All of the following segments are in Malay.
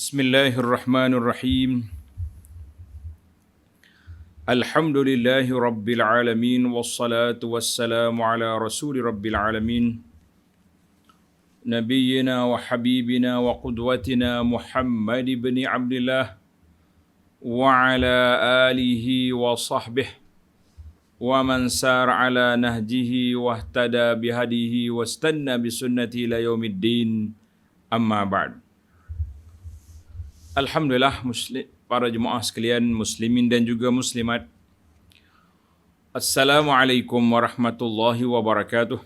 Bismillahirrahmanirrahim. Alhamdulillahi rabbil alamin wassalatu wassalamu ala rasuli rabbil alamin nabiyyina wa habibina wa qudwatina Muhammad ibn Abdullah wa ala alihi wa sahbihi wa man sar ala nahjihi wa ihtada bihadihi wastanna bisunnati ila yaumiddin, amma ba'd. Alhamdulillah, para jemaah sekalian, muslimin dan juga muslimat. Assalamualaikum warahmatullahi wabarakatuh.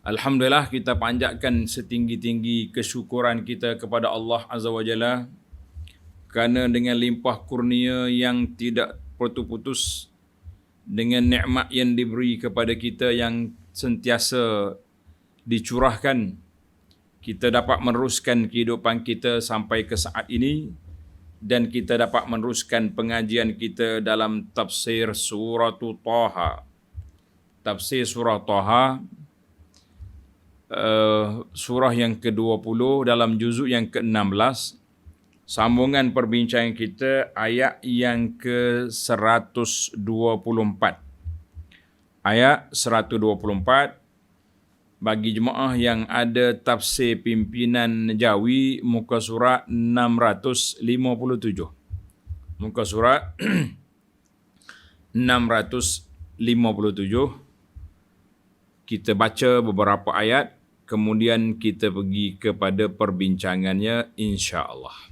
Alhamdulillah, kita panjatkan setinggi-tinggi kesyukuran kita kepada Allah Azza wa Jalla kerana dengan limpah kurnia yang tidak putus-putus, dengan nikmat yang diberi kepada kita yang sentiasa dicurahkan, kita dapat meneruskan kehidupan kita sampai ke saat ini dan kita dapat meneruskan pengajian kita dalam tafsir surah Taha. Tafsir surah Taha, surah yang ke-20 dalam juzuk yang ke-16. Sambungan perbincangan kita ayat yang ke-124. Ayat 124. Bagi jemaah yang ada tafsir pimpinan Jawi, muka surat 657. Muka surat 657. Kita baca beberapa ayat, kemudian kita pergi kepada perbincangannya insya-Allah.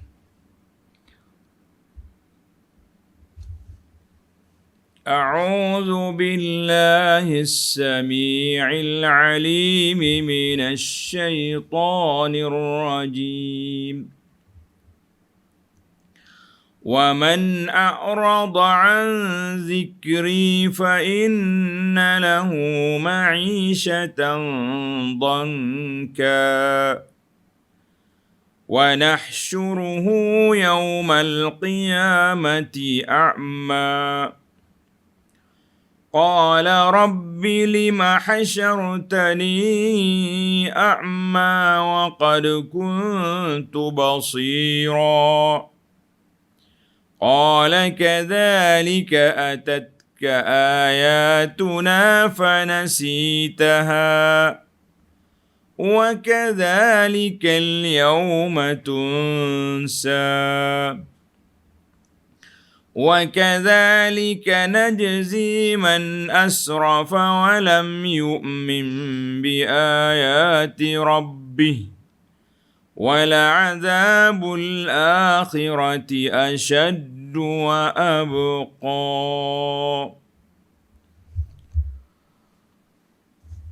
أعوذ بالله السميع العليم من الشيطان الرجيم ومن أعرض عن ذكري فإن له معيشة ضنكا ونحشره يوم القيامة أعمى قال رب لم حشرتني أعمى وقد كنت بصيرا قال كذلك أتتك آياتنا فنسيتها وكذلك اليوم تنسى وكذلك نجزي من أسرف ولم يؤمن بآيات ربه ولعذاب الآخرة أشد وأبقى.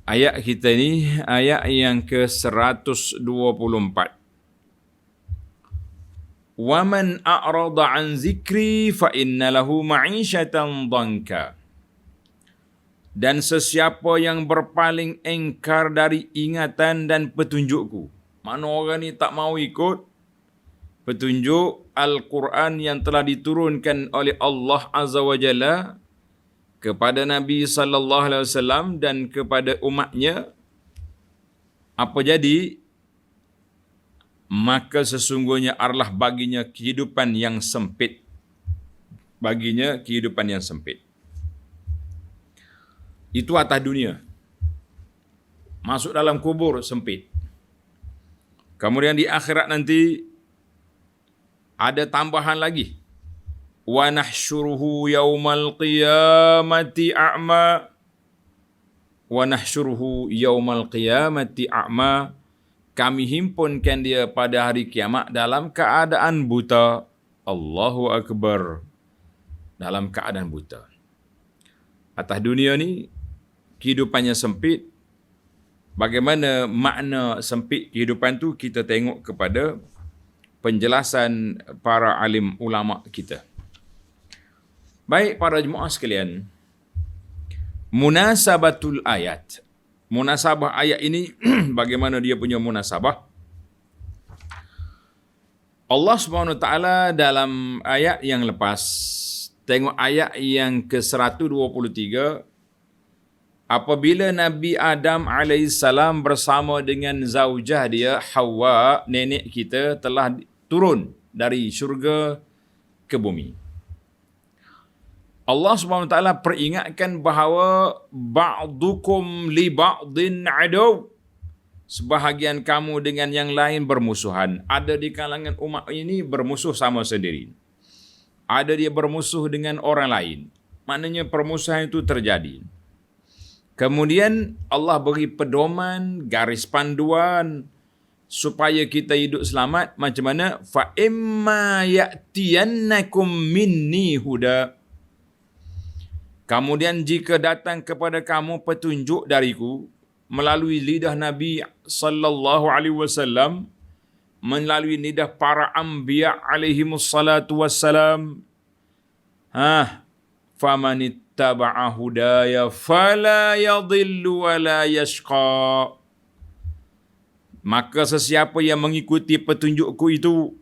Ayat kita ni ayat yang ke-124. وَمَنْ أَعْرَضَ عَنْ ذِكْرِي فَإِنَّ لَهُ مَعِيشَةً ضَنْكًا. Dan sesiapa yang berpaling engkar dari ingatan dan petunjukku. Mana orang ni tak mau ikut petunjuk Al-Quran yang telah diturunkan oleh Allah Azza wa Jalla kepada Nabi sallallahu alaihi wasallam dan kepada umatnya, apa jadi? Maka sesungguhnya adalah baginya kehidupan yang sempit. Baginya kehidupan yang sempit. Itu atas dunia. Masuk dalam kubur sempit. Kemudian di akhirat nanti ada tambahan lagi. Wa nahsyuruhu yaumal qiyamati a'ma. Wa nahsyuruhu yaumal qiyamati a'ma. Kami himpunkan dia pada hari kiamat dalam keadaan buta. Allahu Akbar. Dalam keadaan buta. Atas dunia ni, kehidupannya sempit. Bagaimana makna sempit kehidupan tu, kita tengok kepada penjelasan para alim ulama kita. Baik para jemaah sekalian, munasabatul ayat. Munasabah ayat ini, bagaimana dia punya munasabah? Allah SWT dalam ayat yang lepas, tengok ayat yang ke-123, apabila Nabi Adam alaihissalam bersama dengan zaujah dia Hawa, nenek kita, telah turun dari syurga ke bumi. Allah SWT peringatkan bahawa ba'dukum li ba'din adu. Sebahagian kamu dengan yang lain bermusuhan. Ada di kalangan umat ini bermusuh sama sendiri. Ada dia bermusuh dengan orang lain. Maknanya permusuhan itu terjadi. Kemudian Allah beri pedoman, garis panduan supaya kita hidup selamat. Macam mana? Fa imma ya'tiyannakum minni huda. Kemudian jika datang kepada kamu petunjuk dariku melalui lidah Nabi sallallahu alaihi wasallam, melalui lidah para anbiya alaihimus salatu wassalam, famanittaba'a hudaya fala yadhillu wa la yashqa. Maka sesiapa yang mengikuti petunjukku itu,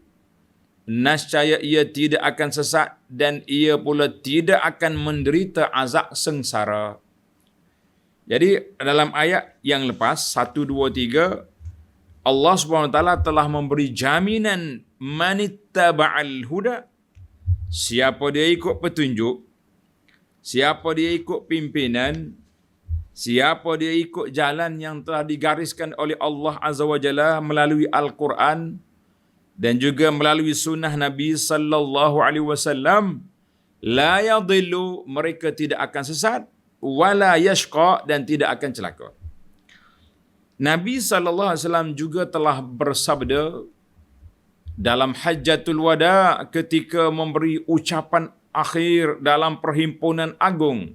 nescaya ia tidak akan sesat dan ia pula tidak akan menderita azab sengsara. Jadi dalam ayat yang lepas 1, 2, 3 Allah SWT telah memberi jaminan manittaba'al huda. Siapa dia ikut petunjuk, siapa dia ikut pimpinan, siapa dia ikut jalan yang telah digariskan oleh Allah Azza wa Jalla melalui Al-Quran dan juga melalui sunnah Nabi sallallahu alaihi wasallam, la yadhillu, mereka tidak akan sesat, wala yashqa, dan tidak akan celaka. Nabi sallallahu alaihi wasallam juga telah bersabda dalam Hajjatul Wada ketika memberi ucapan akhir dalam perhimpunan agung.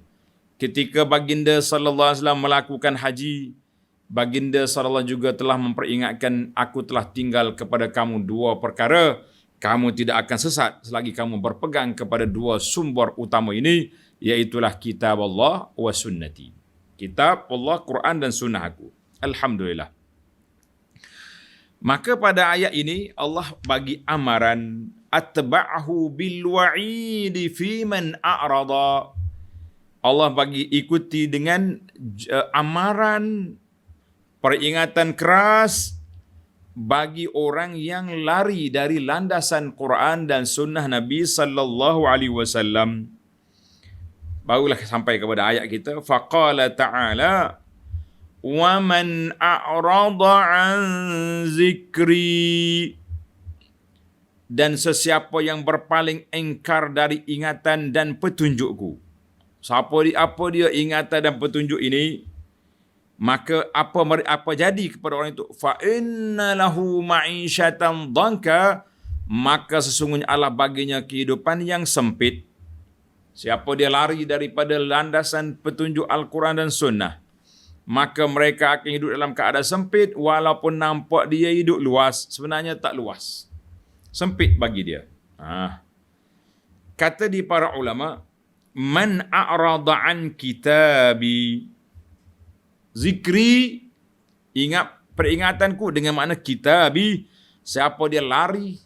Ketika baginda sallallahu alaihi wasallam melakukan haji, baginda sallallahu juga telah memperingatkan, aku telah tinggal kepada kamu dua perkara. Kamu tidak akan sesat selagi kamu berpegang kepada dua sumber utama ini, iaitulah kitab Allah wa sunnati. Kitab Allah, Quran dan sunnah aku. Alhamdulillah. Maka pada ayat ini Allah bagi amaran atba'ahu bil wa'idi fi man a'rada. Allah bagi ikuti dengan amaran, peringatan keras bagi orang yang lari dari landasan Quran dan sunnah Nabi sallallahu alaihi wasallam. Barulah sampai kepada ayat kita, faqala ta'ala wa man a'rada an zikri, dan sesiapa yang berpaling engkar dari ingatan dan petunjukku. Apa dia ingatan dan petunjuk ini? Maka apa jadi kepada orang itu? Fa inna lahu ma'isyatan dhanka, maka sesungguhnya Allah baginya kehidupan yang sempit. Siapa dia lari daripada landasan petunjuk Al-Quran dan Sunnah, maka mereka akan hidup dalam keadaan sempit, walaupun nampak dia hidup luas, sebenarnya tak luas. Sempit bagi dia. Kata di para ulama, man a'rada an kitabi, zikri, ingat peringatanku, dengan makna kitabi, siapa dia lari,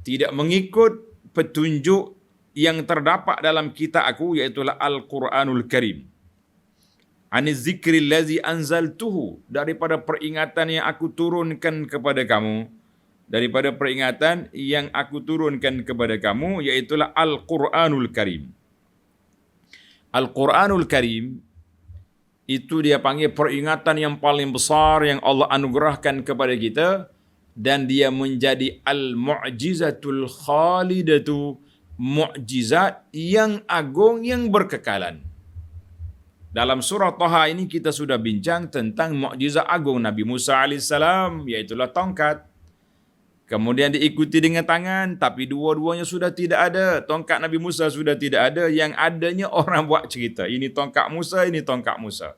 tidak mengikut petunjuk yang terdapat dalam kitab aku, iaitulah Al-Quranul Karim. Aniz zikri allazi anzaltuhu, daripada peringatan yang aku turunkan kepada kamu, daripada peringatan yang aku turunkan kepada kamu, iaitulah Al-Quranul Karim. Al-Quranul Karim itu dia panggil peringatan yang paling besar yang Allah anugerahkan kepada kita, dan dia menjadi al-mu'jizatul khalidatu, mukjizat yang agung yang berkekalan. Dalam surah Taha ini kita sudah bincang tentang mukjizat agung Nabi Musa alaihissalam, iaitulah tongkat. Kemudian diikuti dengan tangan, tapi dua-duanya sudah tidak ada. Tongkat Nabi Musa sudah tidak ada, yang adanya orang buat cerita. Ini tongkat Musa, ini tongkat Musa.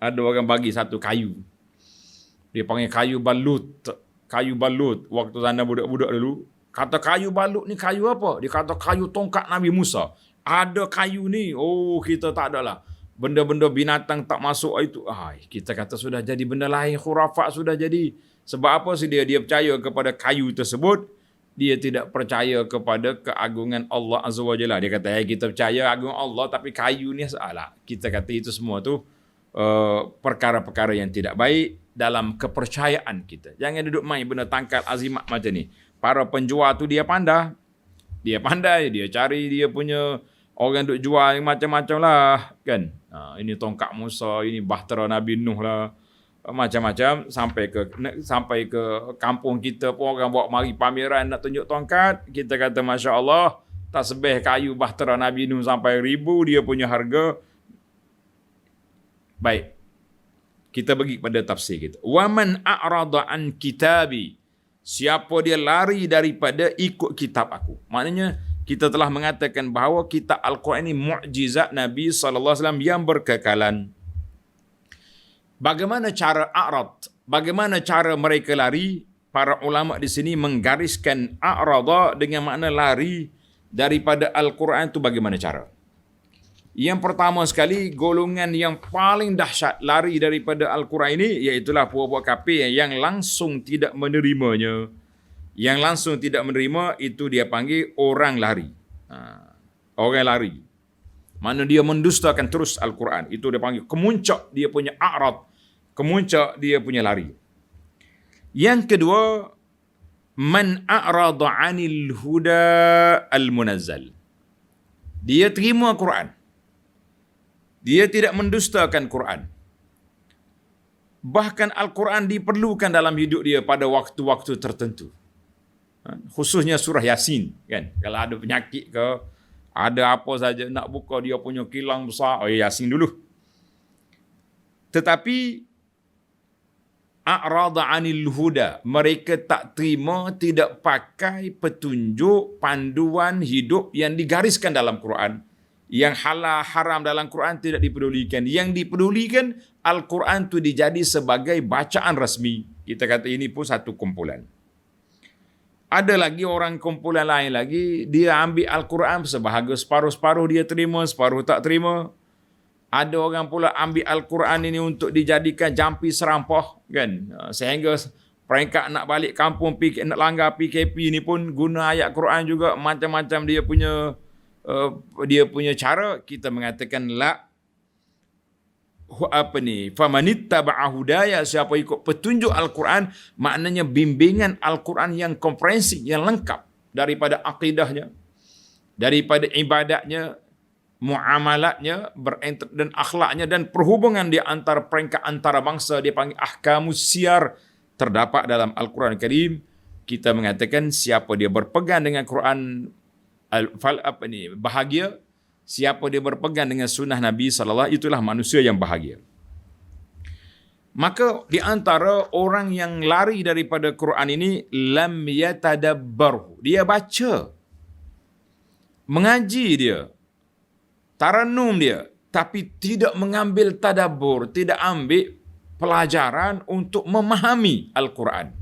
Ada orang bagi satu kayu. Dia panggil kayu balut. Kayu balut. Waktu sana budak-budak dulu, kata kayu balut ni kayu apa? Dia kata kayu tongkat Nabi Musa. Ada kayu ni, oh kita tak ada lah. Benda-benda binatang tak masuk itu. Kita kata sudah jadi benda lain, khurafat sudah jadi. Sebab apa sih dia percaya kepada kayu tersebut? dia tidak percaya kepada keagungan Allah Azza wa Jalla. Dia kata, kita percaya agung Allah tapi kayu ni salah. Kita kata itu semua tu perkara-perkara yang tidak baik dalam kepercayaan kita. Jangan duduk main benda tangkal azimat macam ni. Para penjual tu dia pandai. Dia pandai, dia cari dia punya orang duk jual macam-macam lah. Kan? Ini tongkat Musa, ini bahtera Nabi Nuh lah. Macam-macam sampai ke kampung kita pun orang bawa mari pameran nak tunjuk tongkat. Kita kata Masya Allah, tasbih kayu bahtera Nabi Nuh sampai 1,000 dia punya harga. Baik. Kita pergi pada tafsir kita. Waman a'rada an kitabi. Siapa dia lari daripada ikut kitab aku. Maknanya kita telah mengatakan bahawa kitab Al-Quran ini mukjizat Nabi SAW yang berkekalan. Bagaimana cara a'rad? Bagaimana cara mereka lari? Para ulama di sini menggariskan a'rada dengan makna lari daripada Al-Quran itu bagaimana cara? Yang pertama sekali, golongan yang paling dahsyat lari daripada Al-Quran ini, iaitulah puak-puak kafir yang langsung tidak menerimanya. Yang langsung tidak menerima, itu dia panggil orang lari. Orang lari. Mana dia mendustakan terus Al-Quran. Itu dia panggil kemuncak dia punya a'rad. Kemuncak dia punya lari. Yang kedua, man a'rada 'anil huda al-munazzal. Dia terima Quran. Dia tidak mendustakan Quran. Bahkan Al-Quran diperlukan dalam hidup dia pada waktu-waktu tertentu. Khususnya surah Yasin. Kan? Kalau ada penyakit ke, ada apa saja nak buka dia punya kilang besar, Yasin dulu. Tetapi a'rada 'anil huda, mereka tak terima, tidak pakai petunjuk panduan hidup yang digariskan dalam Quran. Yang halal haram dalam Quran tidak dipedulikan. Yang dipedulikan, Al-Quran itu dijadi sebagai bacaan rasmi. Kita kata ini pun satu kumpulan. Ada lagi orang kumpulan lain lagi, dia ambil Al-Quran sebahagia, separuh-separuh dia terima, separuh tak terima. Ada orang pula ambil Al-Quran ini untuk dijadikan jampi serampah. Kan? Sehingga peringkat nak balik kampung, nak langgar PKP ni pun guna ayat Quran juga, macam-macam dia punya cara. Kita mengatakan la famanittaba'a hudaya, siapa ikut petunjuk Al-Quran, maknanya bimbingan Al-Quran yang komprehensif, yang lengkap daripada akidahnya, daripada ibadatnya, muamalatnya, dan akhlaknya, dan perhubungan di antara peringkat antara bangsa, dia panggil ahkamus siyar, terdapat dalam Al-Quran Karim. Kita mengatakan siapa dia berpegang dengan Quran bahagia. Siapa dia berpegang dengan sunnah Nabi SAW, itulah manusia yang bahagia. Maka di antara orang yang lari daripada Quran ini, lam yatadabbarhu, dia baca, mengaji dia, taranum dia, tapi tidak mengambil tadabbur, tidak ambil pelajaran untuk memahami Al-Quran.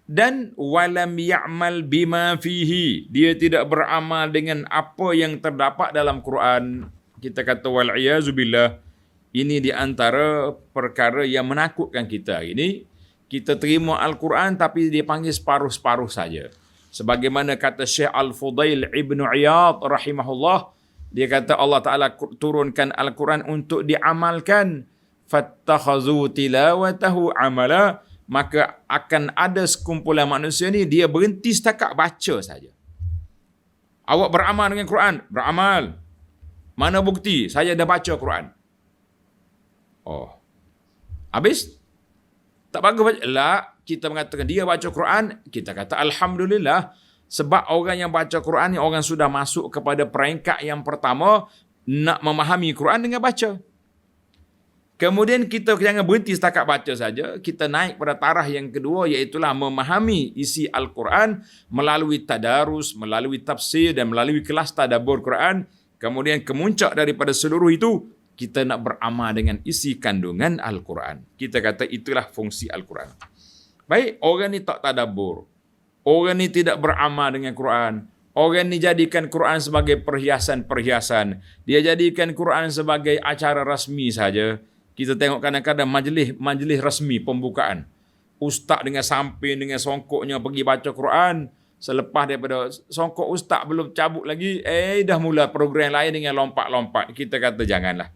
Dan walam ya'mal bima fihi, dia tidak beramal dengan apa yang terdapat dalam Quran. Kita kata wal'iyazubillah, ini di antara perkara yang menakutkan kita. Ini kita terima Al-Quran tapi dia panggil separuh-separuh saja. Sebagaimana kata Syekh Al-Fudail Ibn Iyad rahimahullah, dia kata Allah Ta'ala turunkan Al-Quran untuk diamalkan. Fattakhazu tilawatahu amala, maka akan ada sekumpulan manusia ni, dia berhenti setakat baca saja. Awak beramal dengan Quran? Beramal. Mana bukti? Saya dah baca Quran. Habis? Tak bagus baca? La, kita mengatakan dia baca Quran, kita kata Alhamdulillah, sebab orang yang baca Quran ni, orang sudah masuk kepada peringkat yang pertama, nak memahami Quran dengan baca. Kemudian kita jangan berhenti setakat baca saja. Kita naik pada taraf yang kedua, iaitulah memahami isi Al-Quran melalui tadarus, melalui tafsir dan melalui kelas tadabbur Quran. Kemudian kemuncak daripada seluruh itu, kita nak beramal dengan isi kandungan Al-Quran. Kita kata itulah fungsi Al-Quran. Baik, orang ni tak tadabbur. Orang ni tidak beramal dengan Quran. Orang ni jadikan Quran sebagai perhiasan-perhiasan. Dia jadikan Quran sebagai acara rasmi saja. Kita tengok kadang-kadang majlis rasmi pembukaan. ustaz dengan samping dengan songkoknya pergi baca Quran. Selepas daripada songkok ustaz belum cabut lagi, dah mula program lain dengan lompat-lompat. Kita kata janganlah.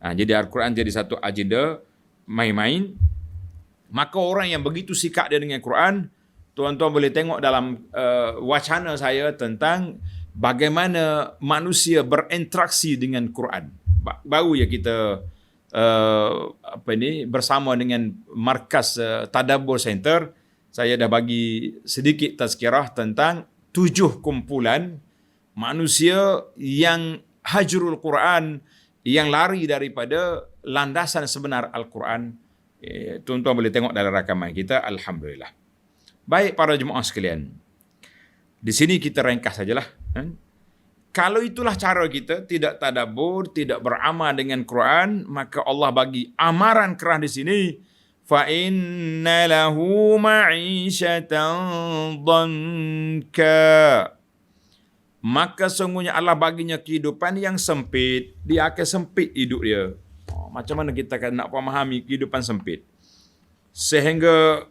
Jadi Al-Quran jadi satu agenda main-main. Maka orang yang begitu sikap dia dengan Quran, tuan-tuan boleh tengok dalam wacana saya tentang bagaimana manusia berinteraksi dengan Quran. Baru ya kita bersama dengan Markas Tadabbur Center, saya dah bagi sedikit tazkirah tentang 7 kumpulan manusia yang hajrul Quran, yang lari daripada landasan sebenar Al-Quran. Tuan-tuan boleh tengok dalam rakaman kita. Alhamdulillah. Baik para jemaah sekalian, di sini kita ringkas sajalah. Kalau itulah cara kita, tidak tadabbur, tidak beramal dengan Quran, maka Allah bagi amaran keras di sini. فَإِنَّ لَهُ مَعِيشَةً ضَنْكًا. Maka sungguhnya Allah baginya kehidupan yang sempit. Dia akan sempit hidup dia. Macam mana kita nak memahami kehidupan sempit? Sehingga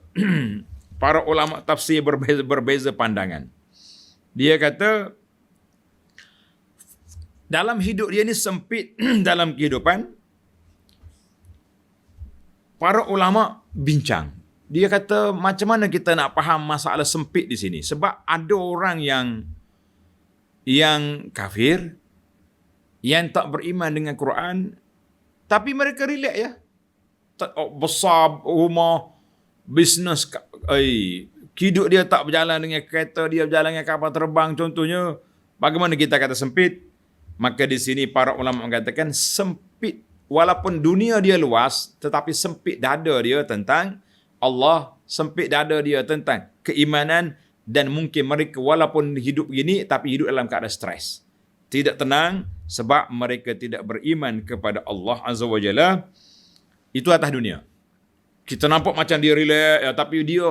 para ulama tafsir berbeza pandangan. Dia kata, dalam hidup dia ni sempit dalam kehidupan, para ulama bincang. Dia kata macam mana kita nak faham masalah sempit di sini? Sebab ada orang yang kafir, yang tak beriman dengan Quran, tapi mereka relax ya. Besar rumah, bisnes, hidup dia tak berjalan dengan kereta, dia berjalan dengan kapal terbang contohnya. Bagaimana kita kata sempit? Maka di sini para ulama mengatakan sempit. Walaupun dunia dia luas, tetapi sempit dada dia tentang Allah, sempit dada dia tentang keimanan, dan mungkin mereka walaupun hidup begini, tapi hidup dalam keadaan stres. Tidak tenang sebab mereka tidak beriman kepada Allah Azza wa Jalla. Itu atas dunia. Kita nampak macam dia relax, tapi dia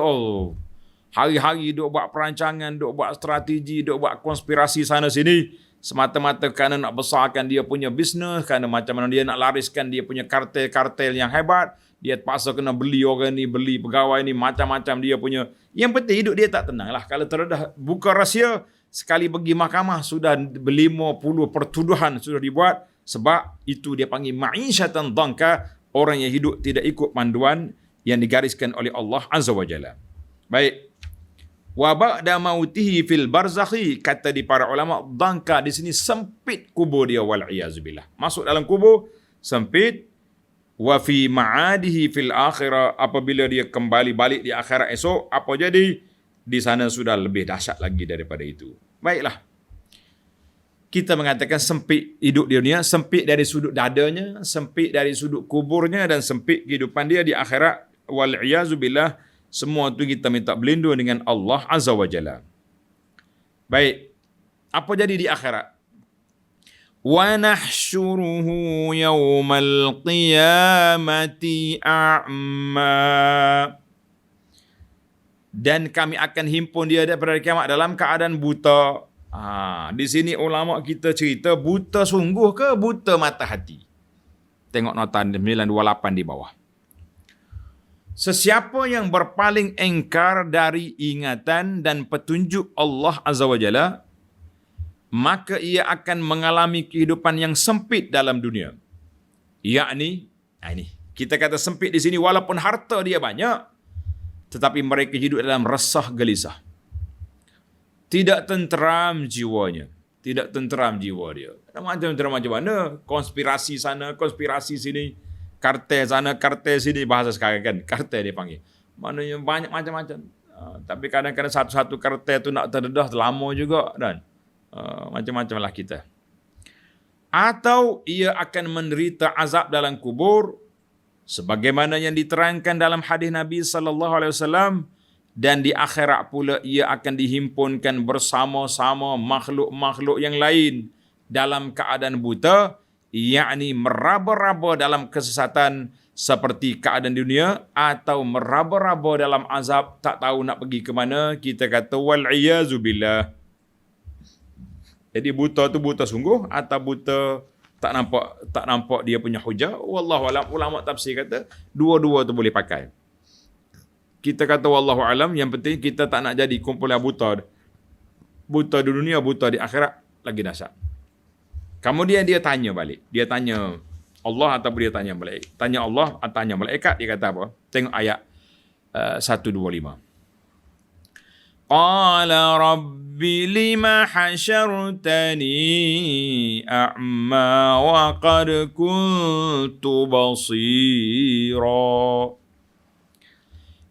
hari-hari duk buat perancangan, duk buat strategi, duk buat konspirasi sana sini. Semata-mata kerana nak besarkan dia punya bisnes, kerana macam mana dia nak lariskan dia punya kartel-kartel yang hebat. Dia terpaksa kena beli orang ni, beli pegawai ni, macam-macam dia punya. Yang penting hidup dia tak tenang lah. Kalau terdedah buka rahsia, sekali pergi mahkamah sudah 50 pertuduhan sudah dibuat. Sebab itu dia panggil ma'isyatan dhanka, orang yang hidup tidak ikut panduan yang digariskan oleh Allah Azza wa Jalla. Baik. Wa ba'da mautihi fil barzakhi, kata di para ulama, dhanka di sini sempit kubur dia, wal iazubillah. Masuk dalam kubur sempit. Wa fi ma'adihi fil akhirah, apabila dia kembali balik di akhirat esok, apa jadi? Di sana sudah lebih dahsyat lagi daripada itu. Baiklah. Kita mengatakan sempit hidup di dunia, sempit dari sudut dadanya, sempit dari sudut kuburnya, dan sempit kehidupan dia di akhirat, wal iazubillah. Semua itu kita minta berlindung dengan Allah Azza wa Jalla. Baik. Apa jadi di akhirat? Wa nahsyuruhu yawmal qiyamati a'ma. Dan kami akan himpun dia daripada kiamat dalam keadaan buta. Di sini ulama kita cerita, buta sungguh ke buta mata hati? Tengok nota 928 di bawah. Sesiapa yang berpaling engkar dari ingatan dan petunjuk Allah Azza wa Jalla, maka ia akan mengalami kehidupan yang sempit dalam dunia. Yakni, ini kita kata sempit di sini, walaupun harta dia banyak, tetapi mereka hidup dalam resah gelisah. Tidak tenteram jiwanya. Tidak tenteram jiwa dia. Macam mana? Konspirasi sana, konspirasi sini. Kartel sana, kartel sini, bahasa sekarang kan. Kartel dia panggil. Maknanya banyak macam-macam. Tapi kadang-kadang satu-satu kartel tu nak terdedah lama juga. Dan macam-macam lah kita. Atau ia akan menderita azab dalam kubur. Sebagaimana yang diterangkan dalam hadis Nabi SAW. Dan di akhirat pula ia akan dihimpunkan bersama-sama makhluk-makhluk yang lain. Dalam keadaan buta. Yakni meraba-raba dalam kesesatan seperti keadaan dunia, atau meraba-raba dalam azab, tak tahu nak pergi ke mana. Kita kata wal iazubillah. Jadi buta tu buta sungguh atau buta tak nampak dia punya hujah. Wallahu alam. Ulama tafsir kata dua-dua tu boleh pakai. kita kata wallahu alam, yang penting kita tak nak jadi kumpulan buta. Buta di dunia, buta di akhirat, lagi dahsyat. Kemudian dia tanya balik. Dia tanya Allah atau dia tanya malaikat. Tanya Allah atau tanya malaikat, dia kata apa? Tengok ayat 125. Qala rabbi lima hashartani a'ma wa qad kuntu basira.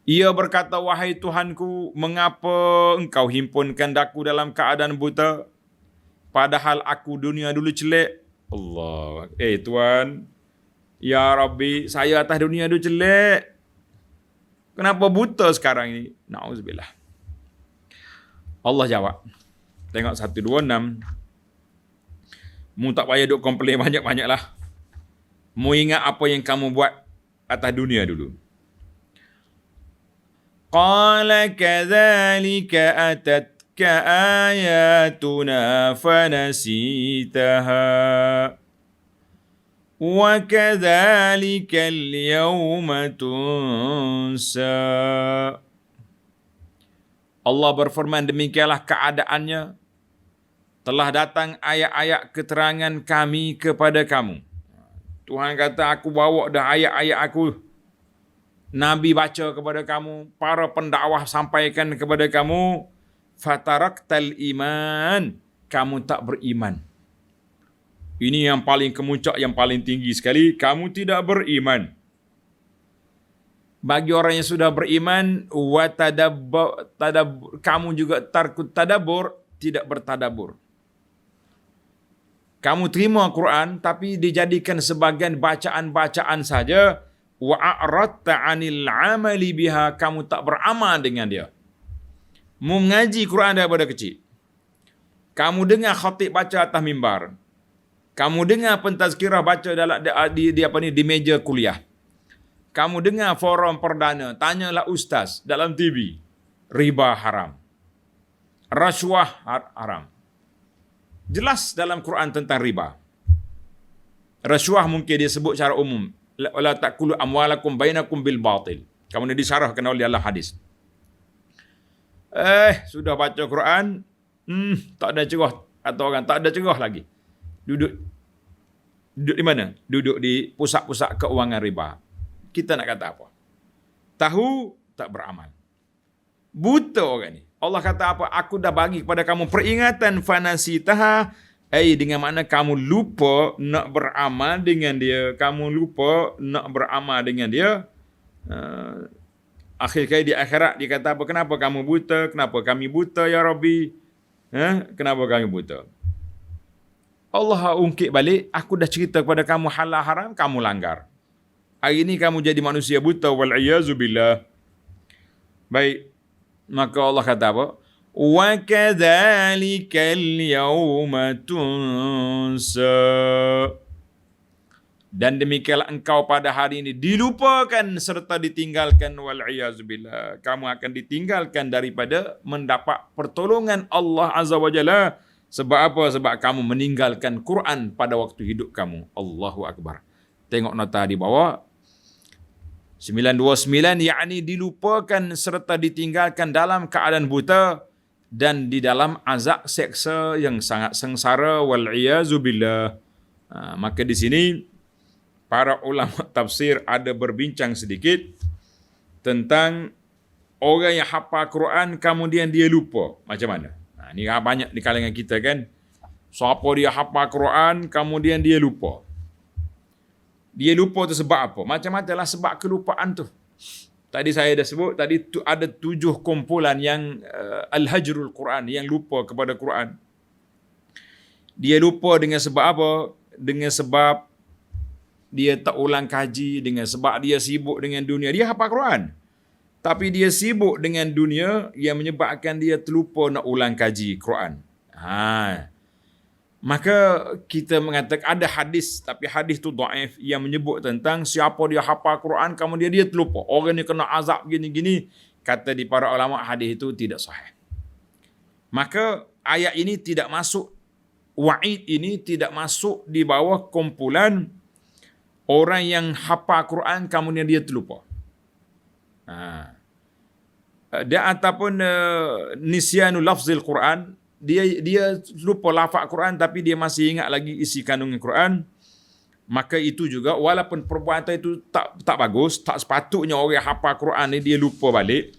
Ia berkata, wahai Tuhanku, mengapa engkau himpunkan daku dalam keadaan buta? Padahal aku dunia dulu jelek. Allah. Tuan, ya Rabbi, saya atas dunia dulu jelek. Kenapa buta sekarang ini? Na'udzubillah. Allah jawab. Tengok 126. Mu tak payah duk komplain banyak-banyak lah. Mu ingat apa yang kamu buat atas dunia dulu. Qala kadzalika atatka ayatuna fanasitaha wa kadzalika al-yawma tunsa. Allah berfirman, demikianlah keadaannya. Telah datang ayat-ayat keterangan kami kepada kamu. Tuhan kata, aku bawa dah ayat-ayat aku. Nabi baca kepada kamu. Para pendakwah sampaikan kepada kamu. Fataraktal iman. Kamu tak beriman. Ini yang paling kemuncak, yang paling tinggi sekali. Kamu tidak beriman. Bagi orang yang sudah beriman, kamu juga tarkut tadabbur, tidak bertadabbur. Kamu terima Quran, tapi dijadikan sebagian bacaan-bacaan saja. Wa a'radta 'anil 'amali biha, kamu tak beramal dengan dia. Mengaji Quran daripada kecil. Kamu dengar khatib baca atas mimbar. Kamu dengar pentazkirah baca di meja kuliah. Kamu dengar forum perdana, tanyalah ustaz dalam TV. Riba haram. Rasuah haram. Jelas dalam Quran tentang riba. Rasuah mungkin dia sebut secara umum. Wala ta'kulu amwalakum bainakum bil batil. Kemudian disarahkan oleh Allah hadis. Sudah baca Quran, tak ada cerah. Atau orang tak ada cerah lagi. Duduk di mana? Duduk di pusat-pusat keuangan riba. Kita nak kata apa? Tahu, tak beramal. Buta orang ni. Allah kata apa? Aku dah bagi kepada kamu peringatan fanasitaha. Dengan mana kamu lupa nak beramal dengan dia. Kamu lupa nak beramal dengan dia. Akhir kali di akhirat dia kata apa? Kenapa kamu buta? Kenapa kami buta ya Rabbi? Kenapa kami buta? Allah ungkit balik. Aku dah cerita kepada kamu halal haram, kamu langgar. Hari ini kamu jadi manusia buta, wal'iyazubillah. Baik. Maka Allah kata apa? Wa kadzalikal yawma tunsa. Dan demikianlah engkau pada hari ini dilupakan serta ditinggalkan, wal'iyazubillah. Kamu akan ditinggalkan daripada mendapat pertolongan Allah Azza wa Jalla. Sebab apa? Sebab kamu meninggalkan Quran pada waktu hidup kamu. Allahu Akbar. Tengok nota di bawah. 929, yakni dilupakan serta ditinggalkan dalam keadaan buta dan di dalam azab seksa yang sangat sengsara, wal'iyazubillah. Maka di sini para ulama tafsir ada berbincang sedikit tentang orang yang hafal Quran kemudian dia lupa. Macam mana? Ini banyak di kalangan kita kan. Siapa dia hafal Quran kemudian dia lupa. Dia lupa tu sebab apa? Macam-macam lah sebab kelupaan tu. Tadi saya dah sebut, tadi ada 7 kumpulan yang al-hajrul Quran, yang lupa kepada Quran. Dia lupa dengan sebab apa? Dengan sebab dia tak ulang kaji, dengan sebab dia sibuk dengan dunia. Dia hafal Quran. Tapi dia sibuk dengan dunia yang menyebabkan dia terlupa nak ulang kaji Quran. Maka kita mengatakan ada hadis, tapi hadis tu dhaif yang menyebut tentang siapa dia hafal Quran kemudian dia terlupa. Orang ni kena azab gini-gini. Kata di para ulama hadis itu tidak sahih. Maka ayat ini tidak masuk, wa'id ini tidak masuk di bawah kumpulan orang yang hafal Quran kemudian dia terlupa. dia ataupun nisyanu lafzil Quran, dia lupa lafaz Quran tapi dia masih ingat lagi isi kandungan Quran, maka itu juga walaupun perbuatan itu tak bagus, tak sepatutnya orang hafal Quran ni dia lupa balik,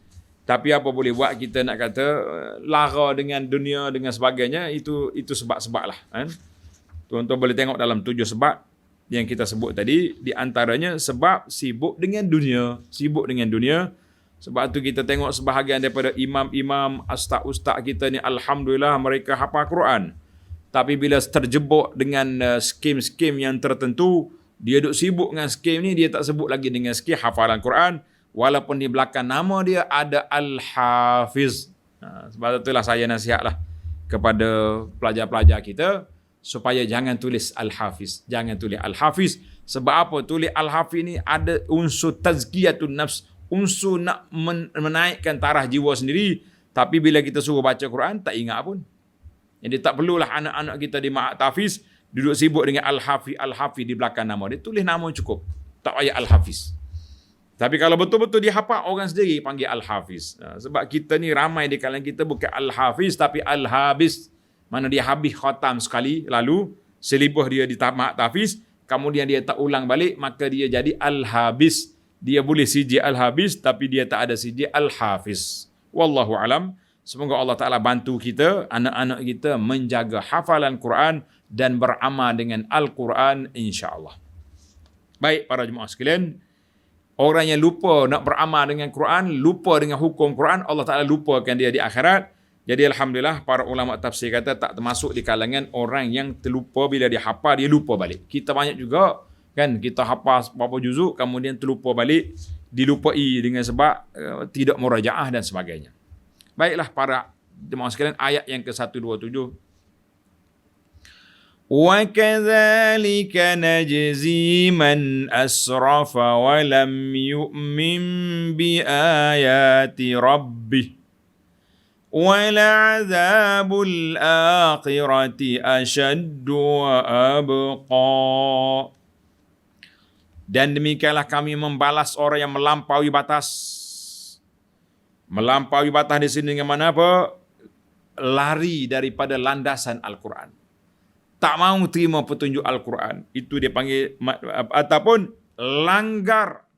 tapi apa boleh buat, kita nak kata lara dengan dunia dengan sebagainya, itu sebab-sebab lah kan. Tuan-tuan boleh tengok dalam 7 sebab yang kita sebut tadi, di antaranya sebab sibuk dengan dunia. Sebab tu kita tengok sebahagian daripada imam-imam, ustaz-ustaz kita ni, alhamdulillah mereka hafal Quran. Tapi bila terjebak dengan skim-skim yang tertentu, dia duk sibuk dengan skim ni, dia tak sebut lagi dengan skim hafalan Quran, walaupun di belakang nama dia ada Al-Hafiz. Sebab itulah saya nasihatlah kepada pelajar-pelajar kita supaya jangan tulis Al-Hafiz. Jangan tulis Al-Hafiz. Sebab apa? Tulis Al-Hafiz ni ada unsur tazkiyatun nafs, unsur nak menaikkan taraf jiwa sendiri. Tapi bila kita suruh baca Quran, tak ingat pun. Jadi tak perlulah anak-anak kita di ma'had tahfiz duduk sibuk dengan Al-Hafiz di belakang nama dia. Tulis nama cukup. Tak payah Al-Hafiz. Tapi kalau betul-betul dia hafal, orang sendiri panggil Al-Hafiz. Sebab kita ni ramai di kalangan kita bukan Al-Hafiz tapi Al-Habis. Mana dia habis khatam sekali lalu, selibah dia di ma'had tahfiz, kemudian dia tak ulang balik, maka dia jadi Al-Habis. Dia boleh sijil Al-Habis tapi dia tak ada sijil Al-Hafiz. Wallahu alam. Semoga Allah Ta'ala bantu kita, anak-anak kita menjaga hafalan Quran dan beramal dengan Al-Quran insya-Allah. Baik para jemaah sekalian, orang yang lupa nak beramal dengan Quran, lupa dengan hukum Quran, Allah Ta'ala lupakan dia di akhirat. Jadi alhamdulillah para ulama tafsir kata tak termasuk di kalangan orang yang terlupa bila dia hafal, dia lupa balik. Kita banyak juga kan, kita hafal berapa juzuk kemudian terlupa balik, dilupai dengan sebab tidak murajaah dan sebagainya. Baiklah para jemaah sekalian, ayat yang ke-127. Wa kadzalika najzi man asrafa wa lam yu'min bi ayati rabbih wa la'adzabul akhirati ashaddu wa abqa. Dan demikianlah kami membalas orang yang melampaui batas. Melampaui batas di sini dengan mana apa? Lari daripada landasan Al-Quran. Tak mau terima petunjuk Al-Quran. Itu dia panggil, ataupun langgar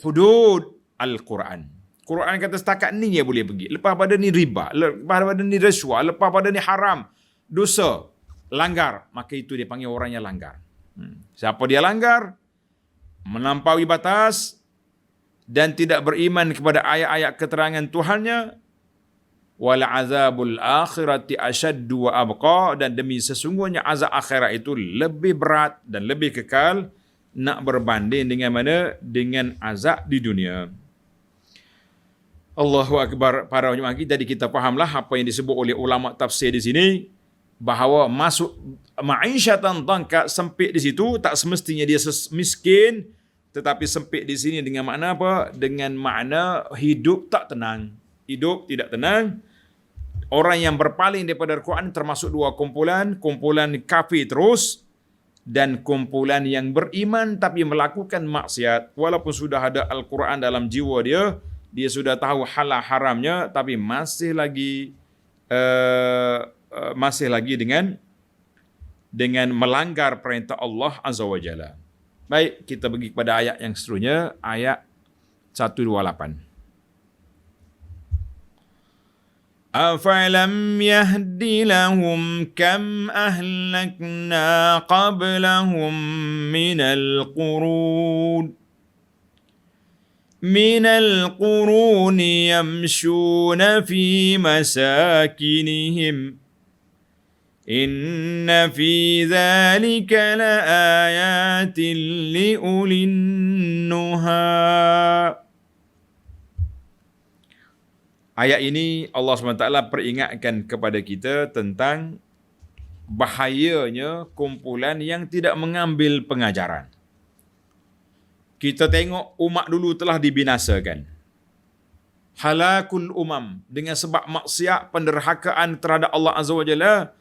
hudud Al-Quran. Quran kata setakat ni dia boleh pergi. Lepas pada ni riba. Lepas pada ni rasuah. Lepas pada ni haram. Dosa. Langgar. Maka itu dia panggil orang yang langgar. Siapa dia langgar? Melampaui batas dan tidak beriman kepada ayat-ayat keterangan Tuhannya, wal azabul akhirati ashaddu wa abqa, dan demi sesungguhnya azab akhirat itu lebih berat dan lebih kekal, nak berbanding dengan mana? Dengan azab di dunia. Allahu akbar para jemaah kita. Jadi kita fahamlah apa yang disebut oleh ulama tafsir di sini, bahawa masuk ma'isyatan dhanka, sempit di situ, tak semestinya dia miskin, tetapi sempit di sini dengan makna apa? Dengan makna hidup tak tenang. Hidup tidak tenang. Orang yang berpaling daripada Al-Quran termasuk dua kumpulan. Kumpulan kafir terus dan kumpulan yang beriman tapi melakukan maksiat. Walaupun sudah ada Al-Quran dalam jiwa dia, dia sudah tahu halal haramnya, tapi masih lagi dengan melanggar perintah Allah Azza wa Jalla. Baik, kita pergi kepada ayat yang seterusnya, ayat 128. Afalam yahdi lahum kam ahlakna qablahum minal qurun yamshuna fi masakinihim inna fi dhalika la ayatin li ulin nuha. Ayat ini Allah SWT peringatkan kepada kita tentang bahayanya kumpulan yang tidak mengambil pengajaran. Kita tengok umat dulu telah dibinasakan. Halakul umam, dengan sebab maksiat, penderhakaan terhadap Allah Azza wa Jalla.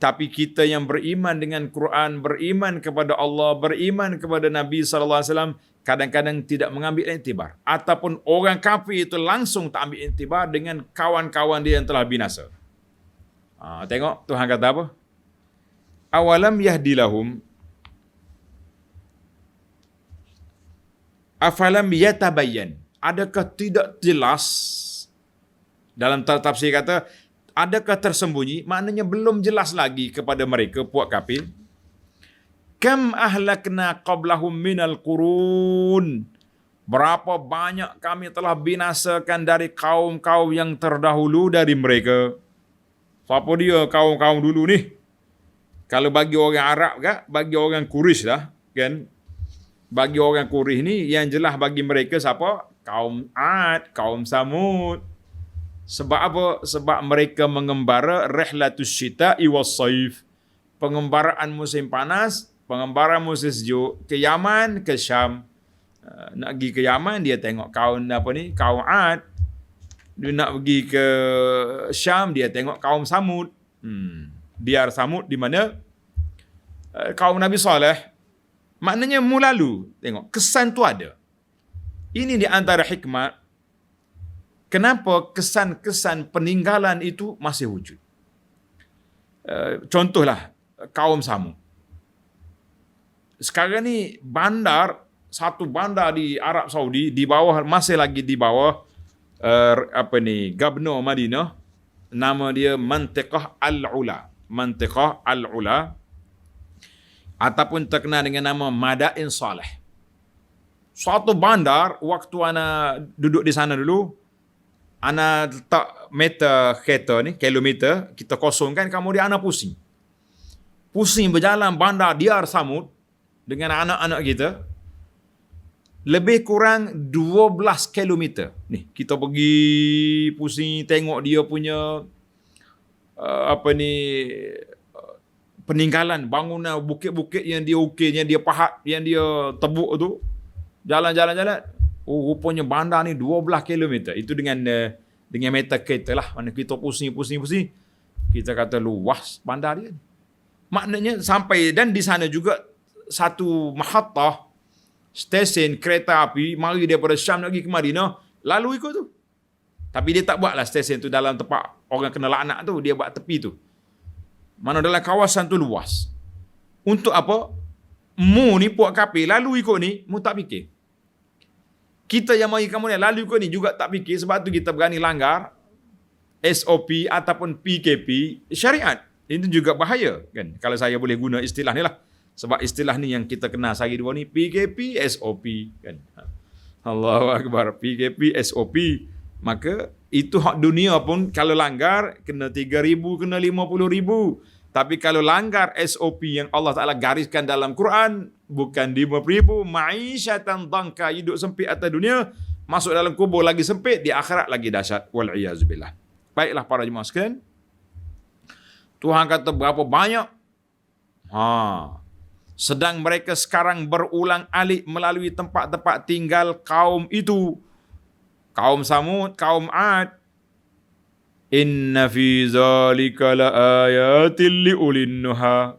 Tapi kita yang beriman dengan Quran, beriman kepada Allah, beriman kepada Nabi SAW, kadang-kadang tidak mengambil iktibar. Ataupun orang kafir itu langsung tak ambil iktibar dengan kawan-kawan dia yang telah binasa. Tengok Tuhan kata apa? Awalam yahdilahum afalam yatabayyan. Adakah tidak jelas? Dalam tafsir kata, adakah tersembunyi? Maknanya belum jelas lagi kepada mereka, puak kafir. Kam ahlakna qablahum minal qurun. Berapa banyak kami telah binasakan dari kaum-kaum yang terdahulu dari mereka. Siapa dia kaum-kaum dulu ni? Kalau bagi orang Arab ke, bagi orang Quraisy lah, kan? Bagi orang Quraisy ni yang jelas bagi mereka siapa? Kaum Ad, kaum Samud. Sebab apa? Sebab mereka mengembara rihlatus syita'i was saif. Pengembaraan musim panas, pengembaraan musim sejuk ke Yaman, ke Syam. Nak pergi ke Yaman dia tengok kaum kaum Ad. Dia nak pergi ke Syam dia tengok kaum Samud. Biar Samud di mana? Kaum Nabi Saleh. Maknanya mulalu. Tengok kesan tu ada. Ini di antara hikmah kenapa kesan-kesan peninggalan itu masih wujud. Contohlah kaum Samud. Sekarang ni satu bandar di Arab Saudi masih lagi di bawah Gubernur Madinah, nama dia Mantiqah Al-Ula. Mantiqah Al-Ula ataupun terkenal dengan nama Madain Saleh. Suatu bandar waktu ana duduk di sana dulu, ana letak meter kereta ni, kilometer, kita kosongkan, kemudian ana pusing. Pusing berjalan bandar Diyar Samud dengan anak-anak kita. Lebih kurang 12 kilometer. Ni, kita pergi pusing tengok dia punya peninggalan, bangunan, bukit-bukit yang dia ukir, yang dia pahat, yang dia tebuk tu. Jalan-jalan. Rupanya bandar ni 12 kilometer. Itu dengan meter kereta lah. Mana kita pusing. Kita kata luas bandar dia. Maknanya sampai, dan di sana juga satu mahattah, stesen kereta api, mari daripada Syam lagi ke Madinah, lalu ikut tu. Tapi dia tak buatlah stesen tu dalam tempat orang kena laknat tu, dia buat tepi tu. Mana dalam kawasan tu luas. Untuk apa? Mu ni puak kafir, lalu ikut ni, mu tak fikir. Kita yang mari kamu ni, lalu ikut ni juga tak fikir, sebab tu kita berani langgar SOP ataupun PKP syariat. Ini juga bahaya kan, kalau saya boleh guna istilah ni lah. Sebab istilah ni yang kita kenal sehari dua ni, PKP, SOP. Kan? Allahu Akbar, PKP, SOP. Maka itu hak dunia pun kalau langgar, kena 3,000, kena 50,000. Tapi kalau langgar SOP yang Allah Ta'ala gariskan dalam Quran, bukan 5,000, ma'isyatan dangka, hidup sempit atas dunia, masuk dalam kubur lagi sempit, di akhirat lagi dahsyat. Wal'iyazubillah. Baiklah para jemaah sekalian. Tuhan kata berapa banyak sedang mereka sekarang berulang alik melalui tempat-tempat tinggal kaum itu. Kaum Samud, kaum Ad. Inna fi zalika la ayatin liulin nuha.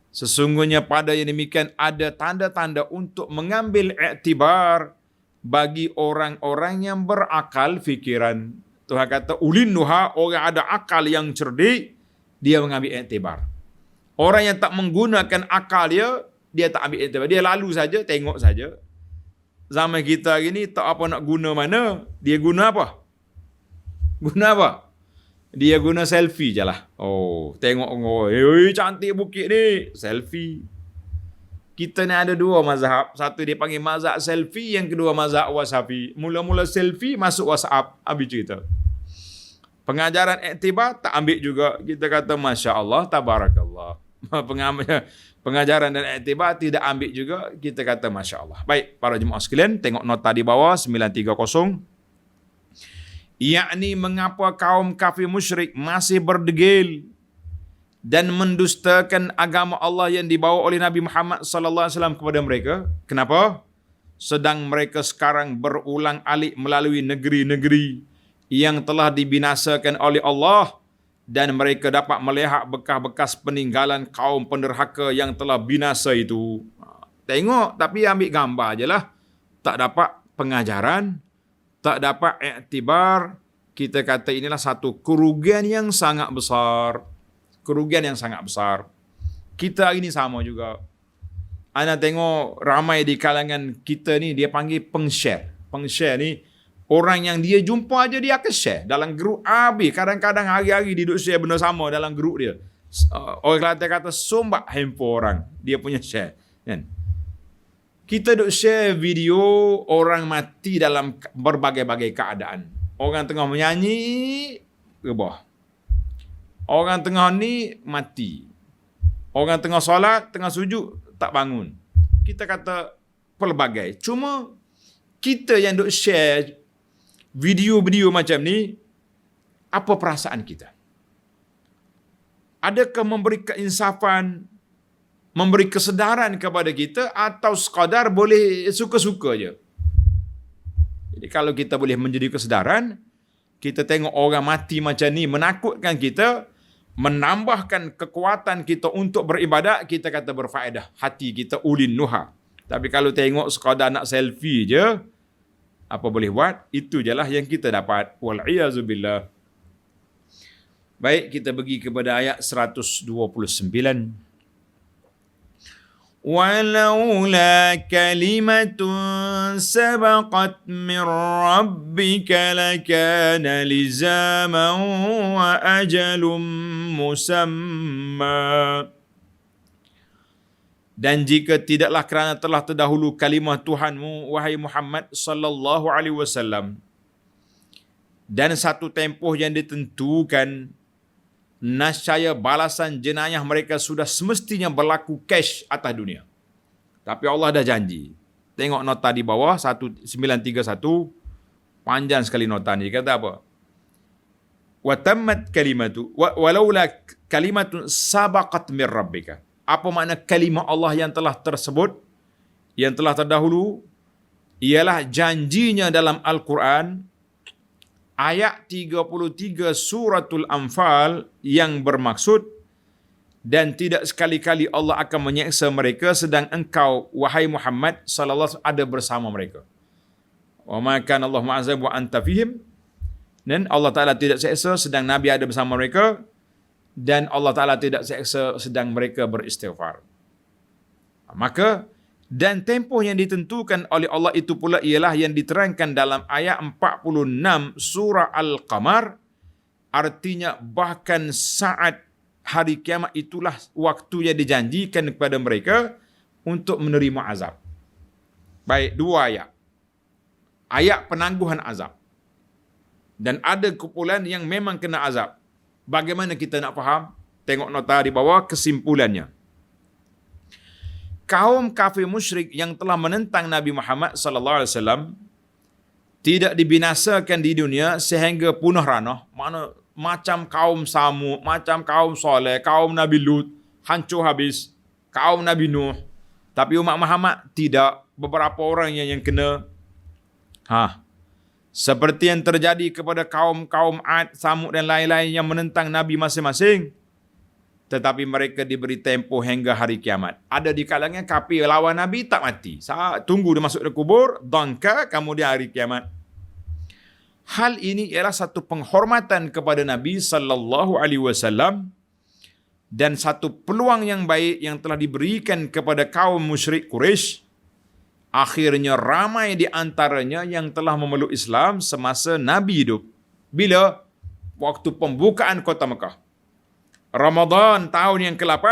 Sesungguhnya pada yang demikian ada tanda-tanda untuk mengambil iktibar bagi orang-orang yang berakal fikiran. Tuhan kata ulin nuha, orang ada akal yang cerdik, dia mengambil iktibar. Orang yang tak menggunakan akal dia tak ambil iktibar. Dia lalu saja, tengok saja. Zaman kita hari ni tak apa nak guna mana, dia guna apa? Guna apa? Dia guna selfie je lah. Tengok cantik bukit ni, selfie. Kita ni ada dua mazhab. Satu dia panggil mazhab selfie, yang kedua mazhab WhatsApp. Mula-mula selfie, masuk WhatsApp. Habis cerita. Pengajaran iktibar tak ambil juga. Kita kata Masya Allah, Tabarakallah. Pengajaran dan iktibar tidak ambil juga. Kita kata Masya Allah. Baik, para jemaah sekalian, tengok nota di bawah 930. Yakni mengapa kaum kafir musyrik masih berdegil dan mendustakan agama Allah yang dibawa oleh Nabi Muhammad sallallahu alaihi wasallam kepada mereka. Kenapa? Sedang mereka sekarang berulang alik melalui negeri-negeri yang telah dibinasakan oleh Allah, dan mereka dapat melihat bekas-bekas peninggalan kaum penderhaka yang telah binasa itu. Tengok, tapi ambil gambar je lah. tak dapat pengajaran, tak dapat iktibar, kita kata inilah satu kerugian yang sangat besar. Kerugian yang sangat besar. Kita hari ini sama juga. Ana tengok ramai di kalangan kita ni, dia panggil peng-share. Peng-share ni, orang yang dia jumpa aja dia akan share. Dalam grup habis. Kadang-kadang hari-hari dia duduk share benda sama dalam grup dia. Orang Kelantan kata sombak handphone orang. Dia punya share. Kan? Kita duk share video orang mati dalam berbagai-bagai keadaan. Orang tengah menyanyi, rebah. Orang tengah ni mati. Orang tengah solat, tengah sujud, tak bangun. Kita kata pelbagai. Cuma kita yang duk share video-video macam ni, apa perasaan kita? Adakah memberi keinsafan, memberi kesedaran kepada kita, atau sekadar boleh suka-suka je? Jadi kalau kita boleh menjadi kesedaran, kita tengok orang mati macam ni menakutkan kita, menambahkan kekuatan kita untuk beribadat, kita kata berfaedah. Hati kita ulin nuha. Tapi kalau tengok sekadar nak selfie je, apa boleh buat? Itu je lah yang kita dapat. Wal'iyazubillah. Baik, kita pergi kepada ayat 129. ولولا كلمة سبقت من ربك لكان لزاما وأجل مسمى. Dan jika tidaklah kerana telah terdahulu kalimah Tuhanmu, wahai Muhammad sallallahu alaihi wasallam, dan satu tempoh yang ditentukan, nascaya balasan jenayah mereka sudah semestinya berlaku cash atas dunia. Tapi Allah dah janji. Tengok nota di bawah 1931, panjang sekali nota ni. Dia kata apa? Wa tammat kalimatu walaula kalimatun sabaqat min rabbika. Apa makna kalimah Allah yang telah tersebut, yang telah terdahulu? Ialah janjinya dalam Al-Quran, ayat 33 suratul Anfal, yang bermaksud, dan tidak sekali-kali Allah akan menyeksa mereka sedang engkau, wahai Muhammad sallallahu alaihi wasallam, ada bersama mereka. Wa ma kana Allah ma'azab wa anta fihim. Dan Allah Ta'ala tidak seksa sedang Nabi ada bersama mereka, dan Allah Ta'ala tidak seksa sedang mereka beristighfar. Maka, dan tempoh yang ditentukan oleh Allah itu pula ialah yang diterangkan dalam ayat 46 surah Al-Qamar. Artinya bahkan saat hari kiamat itulah waktu yang dijanjikan kepada mereka untuk menerima azab. Baik, dua ayat. Ayat penangguhan azab. Dan ada kumpulan yang memang kena azab. Bagaimana kita nak faham? Tengok nota di bawah kesimpulannya. Kaum kafir musyrik yang telah menentang Nabi Muhammad sallallahu alaihi wasallam tidak dibinasakan di dunia sehingga punah ranah. Mana macam kaum Samud, macam kaum Saleh, kaum Nabi Lut, hancur habis. Kaum Nabi Nuh. Tapi umat Muhammad tidak. Beberapa orang yang kena. Seperti yang terjadi kepada kaum-kaum Ad, Samud dan lain-lain yang menentang Nabi masing-masing. Tetapi mereka diberi tempoh hingga hari kiamat. Ada di kalangan kafir lawan Nabi tak mati. Tunggu dia masuk ke kubur, dangka, kemudian hari kiamat. Hal ini ialah satu penghormatan kepada Nabi sallallahu alaihi wasallam dan satu peluang yang baik yang telah diberikan kepada kaum musyrik Quraisy. Akhirnya ramai di antaranya yang telah memeluk Islam semasa Nabi hidup. Bila? Waktu pembukaan kota Mekah. Ramadan tahun yang ke-8.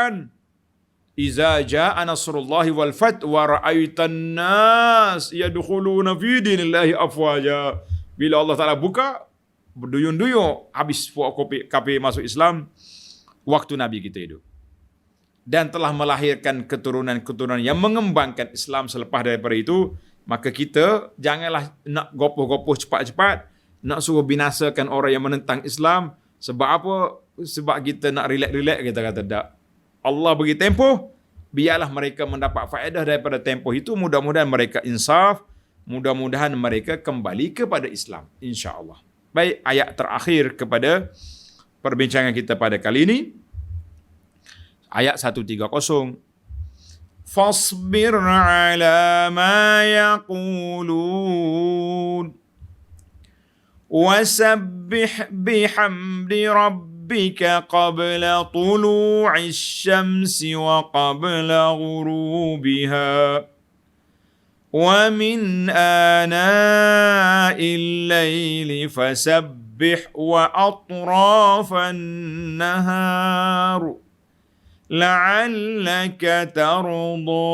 Iza ja'a nasrullahi wal fath wa ra'aitan nas yadkhuluna fi dinillahi afwaja. Bila Allah Ta'ala buka, berduyun-duyun habis kafir masuk Islam waktu Nabi kita hidup. Dan telah melahirkan keturunan-keturunan yang mengembangkan Islam selepas daripada itu, maka kita janganlah nak gopoh-gopoh cepat-cepat, nak suruh binasakan orang yang menentang Islam. Sebab apa? Sebab kita nak relax-relax, kita kata tak. Allah bagi tempoh, biarlah mereka mendapat faedah daripada tempoh itu. Mudah-mudahan mereka insaf, mudah-mudahan mereka kembali kepada Islam, insya-Allah. Baik, ayat terakhir kepada perbincangan kita pada kali ini. Ayat 130. fasbir ala ma yaqulun wasabbih bihamdi rabbika qabla tulu'is syamsi wa qabla ghurubiha wa min ana'il laili fasabbih wa atrafan nahar la'allaka tarda.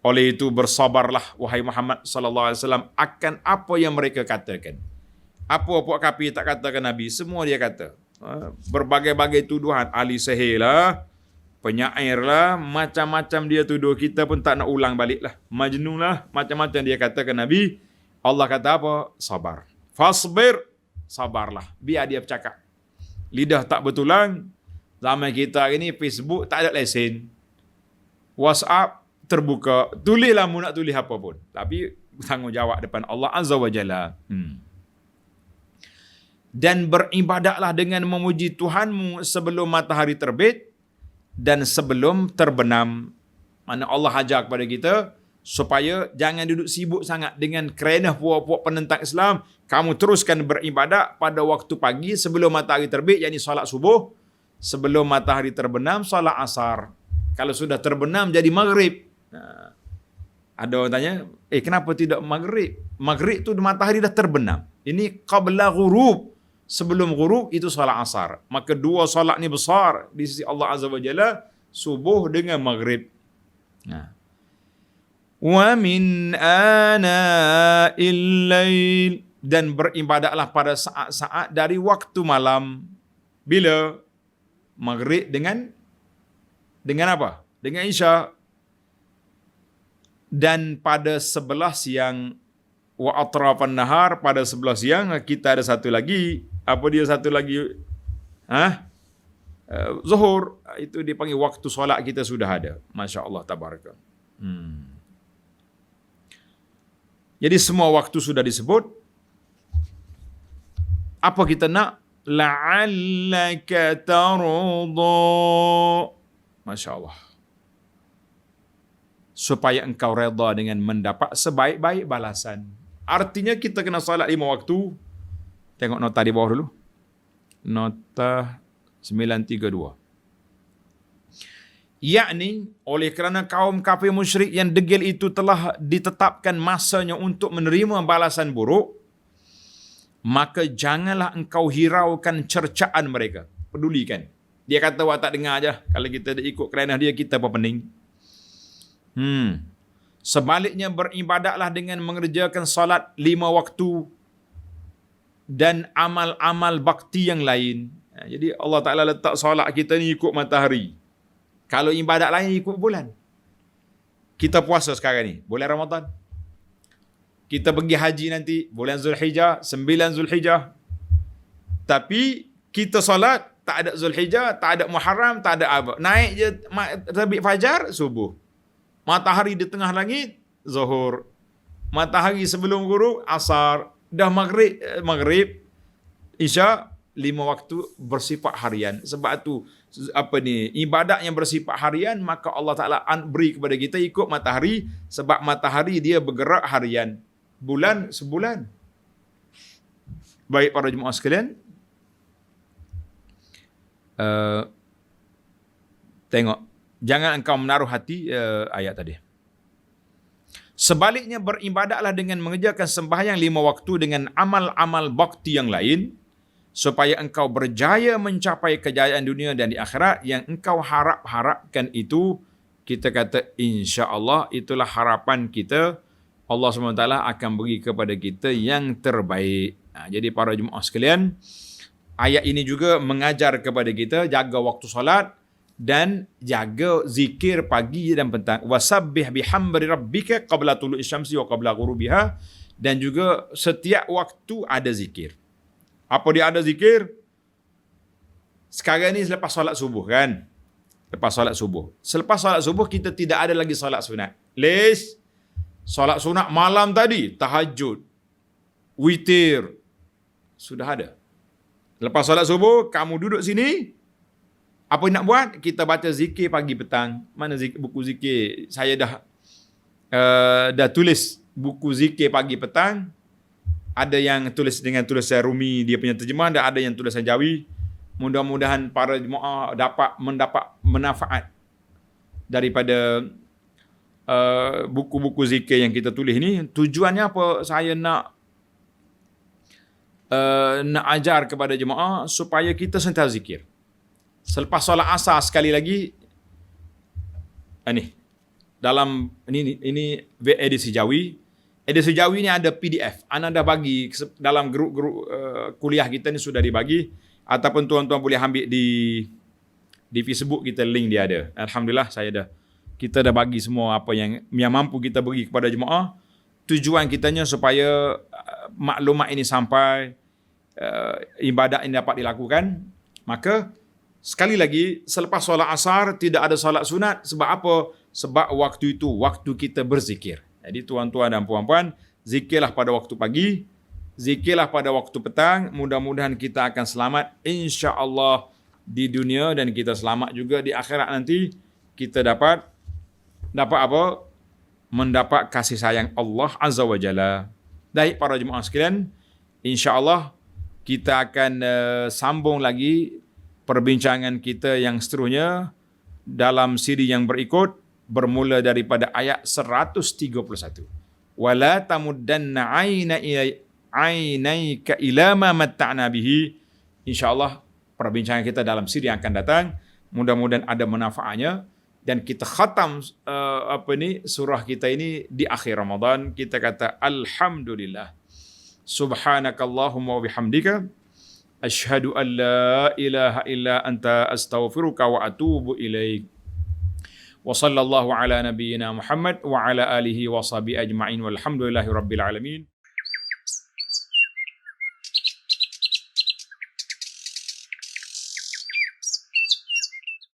Oleh itu bersabarlah wahai Muhammad sallallahu alaihi wasallam akan apa yang mereka katakan. Apa puak kafir tak katakan Nabi, semua dia kata. Berbagai-bagai tuduhan, ahli sihir lah, penyair lah, macam-macam dia tuduh, kita pun tak nak ulang balik lah. Majnun lah, macam-macam dia katakan Nabi. Allah kata apa? Sabar. Fasbir, sabarlah. Biar dia bercakap. Lidah tak bertulang. Zaman kita ini Facebook tak ada lesen. WhatsApp terbuka. Tulislah mu nak tulis apa pun. Tapi tanggungjawab depan Allah Azza wa Jalla. Dan beribadahlah dengan memuji Tuhanmu sebelum matahari terbit dan sebelum terbenam. Mana Allah ajar kepada kita supaya jangan duduk sibuk sangat dengan kerana puak-puak penentang Islam. Kamu teruskan beribadat pada waktu pagi sebelum matahari terbit, yakni solat subuh. Sebelum matahari terbenam, solat asar. Kalau sudah terbenam, jadi maghrib. Ada orang tanya, kenapa tidak maghrib? Maghrib tu matahari dah terbenam. Ini qabla ghurub. Sebelum ghurub itu solat asar. Maka dua solat ni besar di sisi Allah Azza wa Jalla, subuh dengan maghrib. Wa min ana'il lail, dan beribadatlah pada saat-saat dari waktu malam. Bila? Maghrib dengan apa? Dengan Isya. Dan pada sebelah siang, wa atrafan nahar, pada sebelah siang kita ada satu lagi. Apa dia satu lagi? Zuhur. Itu dipanggil waktu solat kita sudah ada. Masya Allah, tabaraka. Jadi semua waktu sudah disebut. Apa kita nak? La'allaka tarda. Masya Allah. Supaya engkau redha dengan mendapat sebaik-baik balasan. Artinya kita kena salat 5 waktu. Tengok nota di bawah dulu. Nota 932. Yakni oleh kerana kaum kafir musyrik yang degil itu telah ditetapkan masanya untuk menerima balasan buruk, maka janganlah engkau hiraukan cercaan mereka. Pedulikan. Dia kata awak tak dengar aja. Kalau kita dah ikut kerana dia, kita apa pening. Sebaliknya beribadatlah dengan mengerjakan salat 5 waktu dan amal-amal bakti yang lain. Jadi Allah Ta'ala letak salat kita ni ikut matahari. Kalau ibadat lain ikut bulan. Kita puasa sekarang ni, bulan Ramadan. Kita pergi haji nanti, bulan Zulhijjah, 9 Zulhijjah. Tapi kita salat, tak ada Zulhijjah, tak ada Muharram, tak ada apa. Naik je terbit fajar, subuh. Matahari di tengah langit, zuhur. Matahari sebelum ghurub, asar. Dah maghrib, isya, 5 waktu bersifat harian. Sebab tu ibadat yang bersifat harian, maka Allah Ta'ala beri kepada kita ikut matahari. Sebab matahari dia bergerak harian. Bulan sebulan. Baik para jemaah sekalian, tengok, jangan engkau menaruh hati ayat tadi. Sebaliknya beribadatlah dengan mengerjakan sembahyang 5 waktu dengan amal-amal bakti yang lain, supaya engkau berjaya mencapai kejayaan dunia dan di akhirat yang engkau harapkan itu. Kita kata insya-Allah itulah harapan kita. Allah SWT akan beri kepada kita yang terbaik. Jadi para jemaah sekalian, ayat ini juga mengajar kepada kita jaga waktu solat dan jaga zikir pagi dan petang. Wasabbih bihamdi rabbika qabla tulu'is syamsi wa qabla ghurubiha, dan juga setiap waktu ada zikir. Apa dia ada zikir? Sekarang ni selepas solat subuh kan? Lepas solat subuh. Selepas solat subuh kita tidak ada lagi solat sunat. Solat sunat malam tadi, tahajud, witir, sudah ada. Lepas solat subuh, kamu duduk sini, Apa nak buat? Kita baca zikir pagi petang. Mana buku zikir? Saya dah tulis buku zikir pagi petang. Ada yang tulis dengan tulisan Rumi, dia punya terjemah, dan ada yang tulisan Jawi. Mudah-mudahan para jemaah dapat mendapat manfaat daripada buku-buku zikir yang kita tulis ni. Tujuannya apa? Saya nak ajar kepada jemaah supaya kita sentiasa zikir. Selepas solat asar sekali lagi, dalam ini edisi Jawi. Edisi Jawi ni ada PDF. Ana dah bagi dalam grup-grup kuliah kita ni, sudah dibagi, ataupun tuan-tuan boleh ambil di Facebook kita, link dia ada. Alhamdulillah kita dah bagi semua apa yang mampu kita bagi kepada jemaah. Tujuan kitanya supaya maklumat ini sampai, ibadat ini dapat dilakukan. Maka sekali lagi, selepas solat asar tidak ada solat sunat. Sebab apa? Sebab waktu itu waktu kita berzikir. Jadi tuan-tuan dan puan-puan, zikirlah pada waktu pagi, zikirlah pada waktu petang. Mudah-mudahan kita akan selamat insya-Allah di dunia, dan kita selamat juga di akhirat nanti. Kita dapat apa? Mendapat kasih sayang Allah Azza wa Jalla. Baik para jemaah sekalian, insya-Allah kita akan sambung lagi perbincangan kita yang seterusnya dalam siri yang berikut, bermula daripada ayat 131. Wala tamuddanna ainaika ila ma matta'na bihi. Insya-Allah perbincangan kita dalam siri yang akan datang, mudah-mudahan ada manfaatnya, dan kita khatam surah kita ini di akhir Ramadan. Kita kata alhamdulillah. Subhanakallahumma wa bihamdika asyhadu an la ilaha illa anta astaghfiruka wa atubu ilaik. Wa sallallahu ala nabiyyina Muhammad wa ala alihi wa sahbihi ajma'in walhamdulillahi rabbil alamin.